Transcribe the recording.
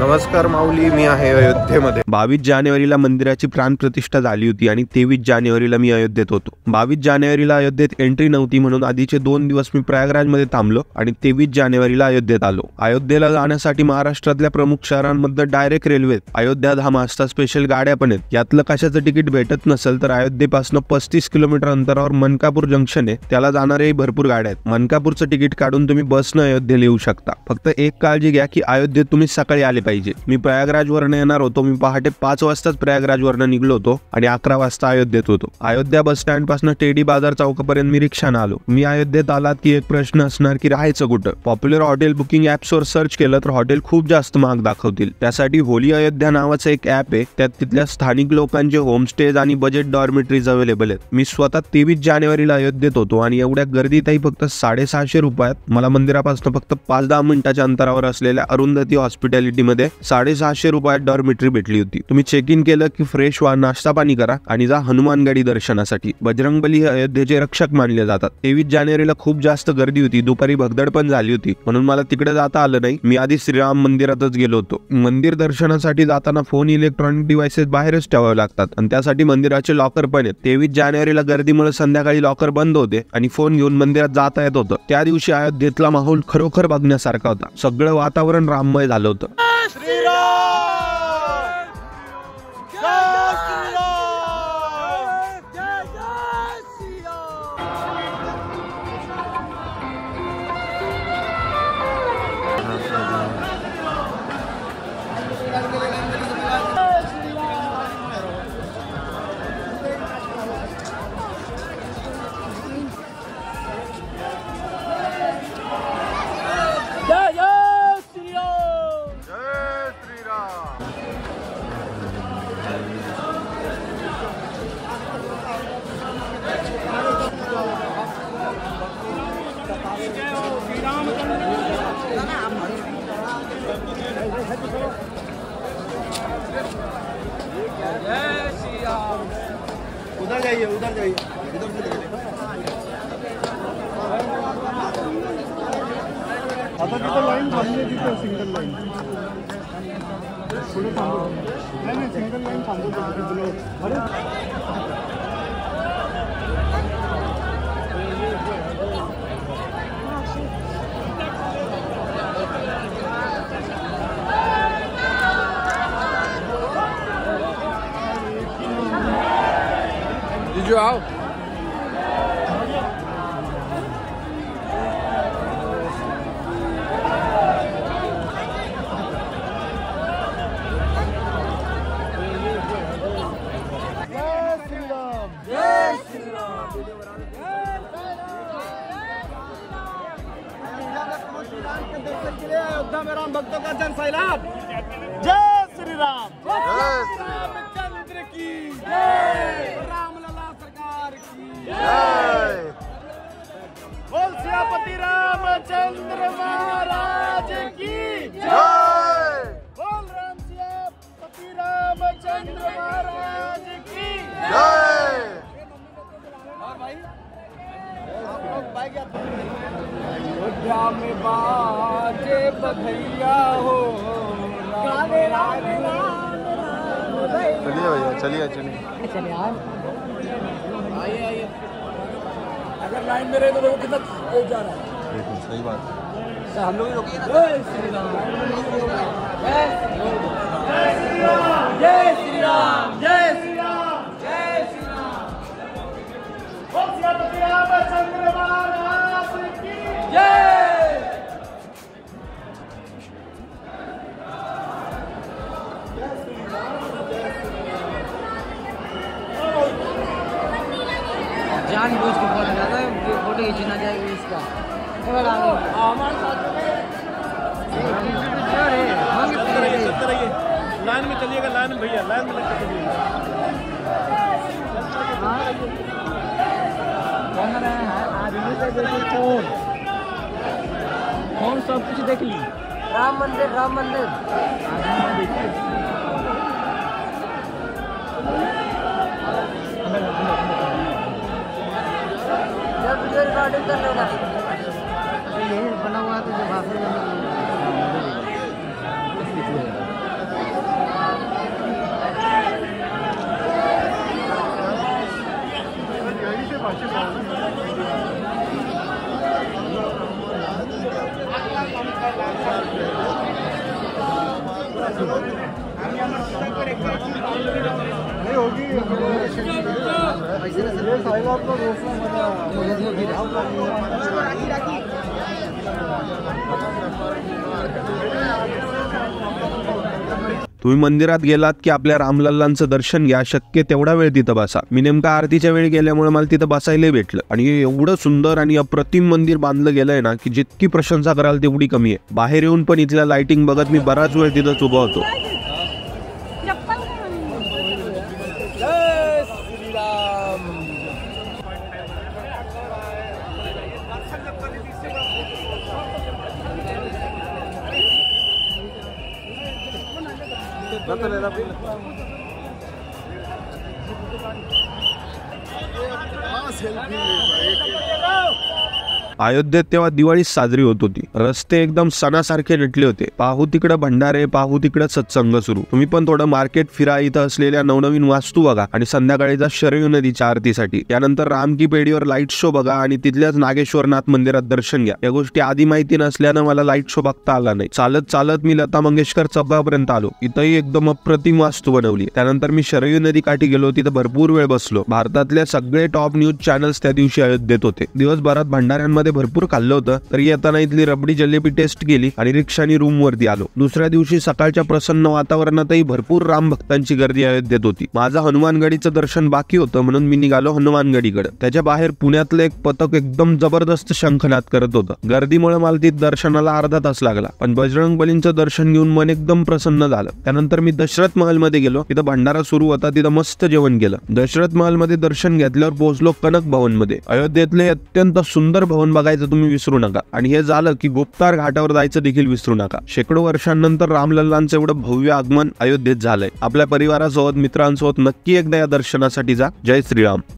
नमस्कार माऊली, मी आहे अयोध्येमध्ये। 22 जानेवारीला मंदिराची प्राणप्रतिष्ठा झाली होती आणि 23 जानेवारीला मी अयोध्येत होतो। 22 जानेवारीला अयोध्येत एंट्री नव्हती म्हणून आधीचे 2 दिवस मी प्रयागराजमध्ये थांबलो आणि 23 जानेवारीला अयोध्येत आलो। अयोध्येला जाण्यासाठी महाराष्ट्रातल्या प्रमुख शहरांमध्ये डायरेक्ट रेल्वे अयोध्या धाम असता स्पेशल गाड्या पण आहेत। यातलं कशाचं तिकीट भेटत नसेल तर अयोध्येपासून 35 किलोमीटर अंतरावर मनकापूर जंक्शन आहे, त्याला जाणारे भरपूर गाड्या आहेत। मनकापूरचं तिकीट काढून तुम्ही बसनं अयोध्येला येऊ शकता। फक्त एक काळजी घ्या की अयोध्येत तुम्ही सकाळी आले पाहिजे। मी प्रयागराजवरून येणार होतो, मी पहाटे 5 वाजताच प्रयागराजवरून निघलो होतो आणि 11 वाजता अयोध्येत होतो। अयोध्या बस स्टँड पासून टेडी बाजार चौकापर्यंत मी रिक्षाने आलो। मी अयोध्येत आलात की एक प्रश्न असणार की राहायचं कुठं। पॉप्युलर हॉटेल बुकिंग ॲप्सवर सर्च केलं तर हॉटेल खूप जास्त महाग दाखवतील। त्यासाठी होली अयोध्या नावाचं एक ॲप आहे, त्यात तिथल्या स्थानिक लोकांचे होमस्टेज आणि बजेट डॉर्मेटरीज अवेलेबल आहेत। मी स्वतः 23 जानेवारीला अयोध्येत होतो आणि एवढ्या गर्दीतही फक्त 650 रुपयात मला मंदिरापासून फक्त 5-10 मिनिटाच्या अंतरावर असलेल्या अरुंधती हॉस्पिटॅलिटीमध्ये 650 रुपयात डॉर्मेटरी भेटली होती। तुम्ही चेक इन केलं की फ्रेश व्हा, नाश्ता पाणी करा आणि जा हनुमानगडी दर्शनासाठी। बजरंगबली हे अयोध्येचे रक्षक मानले जातात। 23 जानेवारीला खूप जास्त गर्दी होती, दुपारी भगदड पण झाली होती म्हणून मला तिकडे जाता आलं नाही। मी आधी श्रीराम मंदिरातच गेलो होतो। मंदिर दर्शनासाठी जाताना फोन, इलेक्ट्रॉनिक डिव्हाइसेस बाहेरच ठेवावे लागतात आणि त्यासाठी मंदिराचे लॉकर पण आहेत। 23 जानेवारीला गर्दीमुळे संध्याकाळी लॉकर बंद होते आणि फोन घेऊन मंदिरात जाता येत होतं। त्या दिवशी अयोध्येतला माहोल खरोखर बघण्यासारखा होता। सगळं वातावरण राममय झालं होतं। उधर जाइए, उधर जाइए, इधर से आता तिथं लाईन थांबली, तिथं सिंगल लाईन पुढे थांबू नाही, सिंगल लाईन थांबू। जीजू आओ। अयोध्या में राम भक्तों का जन सैलाब। जय श्री राम, रामचंद्र की जय, रामलला सरकार की जय। बोल सियापति रामचंद्र महाराज की जय। बोल राम सियापति रामचंद्र महाराज की जय। और भाई अयोध्या में बाजे बधैया हो। चलिए भैया, चलिए चलिए आइए आइए। अगर लाइन में रहे तो लोग कितना तेज जा रहा है। बिल्कुल सही बात। हम लोग जय श्री राम, जय श्री राम, जय श्री राम, जय श्री राम, जय श्री राम। बोल सियापति रामचंद्र महाराज की जय। जानबूझ के फोन लगाता है, फोटो खींचना जाएगा इसका। हमारे साथ लाइन में चलिएगा, लाइन में भैया, लाइन में लगकर चलिएगा। कौन सब कुछ देख ली। राम मंदिर, राम मंदिर। रिकॉर्डिंग कर लेना। यही बना हुआ है तो जो भाषण तुम्ही मंदिरात गेलात की आपल्या रामलल्लांचं दर्शन घ्या, शक्य तेवढा वेळ तिथं बसा. मी नेमका आरतीच्या वेळी गेल्यामुळे मला तिथं बसायला भेटलं आणि एवढं सुंदर आणि अप्रतिम मंदिर बांधलं गेलंय ना की जितकी प्रशंसा कराल तेवढी कमी आहे. बाहेर येऊन पण इथल्या लाइटिंग बघत मी बराच वेळ तिथंच उभा होतो. अयोध्येत तेव्हा दिवाळी साजरी होत होती. रस्ते एकदम सणासारखे नटले होते. पाहू तिकडे भंडारे, पाहू तिकडे सत्संग सुरू. तुम्ही पण थोडं मार्केट फिरा, इथं असलेल्या नवनवीन वास्तू बघा आणि संध्याकाळीचा शरयू नदीच्या आरतीसाठी. त्यानंतर रामकी पेढीवर लाईट शो बघा आणि तिथल्याच नागेश्वरनाथ मंदिरात दर्शन घ्या. या गोष्टी आधी माहिती नसल्यानं मला लाईट शो बघता आला नाही. चालत चालत मी लता मंगेशकर चौकापर्यंत आलो. इथंही एकदम अप्रतिम वास्तू बनवली. त्यानंतर मी शरयू नदी काठी गेलो. तिथं भरपूर वेळ बसलो. भारतातले सगळे टॉप न्यूज चॅनल्स त्या दिवशी अयोध्येत होते. दिवसभरात भंडाऱ्यांमध्ये भरपूर खाल्लं होतं. तर येताना इथली रबडी जलेबी टेस्ट केली आणि रिक्षानी रूम वरती आलो. दुसऱ्या दिवशी सकाळच्या प्रसन्न वातावरणातही भरपूर राम भक्तांची गर्दी अयोध्येत होती. माझं हनुमानगडीचं दर्शन बाकी होतं म्हणून मी निघालो हनुमानगडीकडे. त्याच्या बाहेर पुण्यातलं एक पथक एकदम जबरदस्त शंखनाद करत होतं. गर्दीमुळे मला तिथं दर्शनाला अर्धा तास लागला, पण बजरंगबलींचं दर्शन घेऊन मन एकदम प्रसन्न झालं. त्यानंतर मी दशरथ महल मध्ये गेलो. तिथं भंडारा सुरू होता. तिथं मस्त जेवण केलं. दशरथ महल मध्ये दर्शन घेतल्यावर पोहोचलो कनक भवन मध्ये. अयोध्येतले अत्यंत सुंदर भवन बघायचं तुम्ही विसरू नका. आणि हे झालं की गुप्तार घाटावर जायचं देखील विसरू नका. शेकडो वर्षांनंतर रामलल्लांचं एवढं भव्य आगमन अयोध्येत झालंय. आपल्या परिवारासोबत, मित्रांसोबत नक्की एकदा या दर्शनासाठी जा. जय श्रीराम.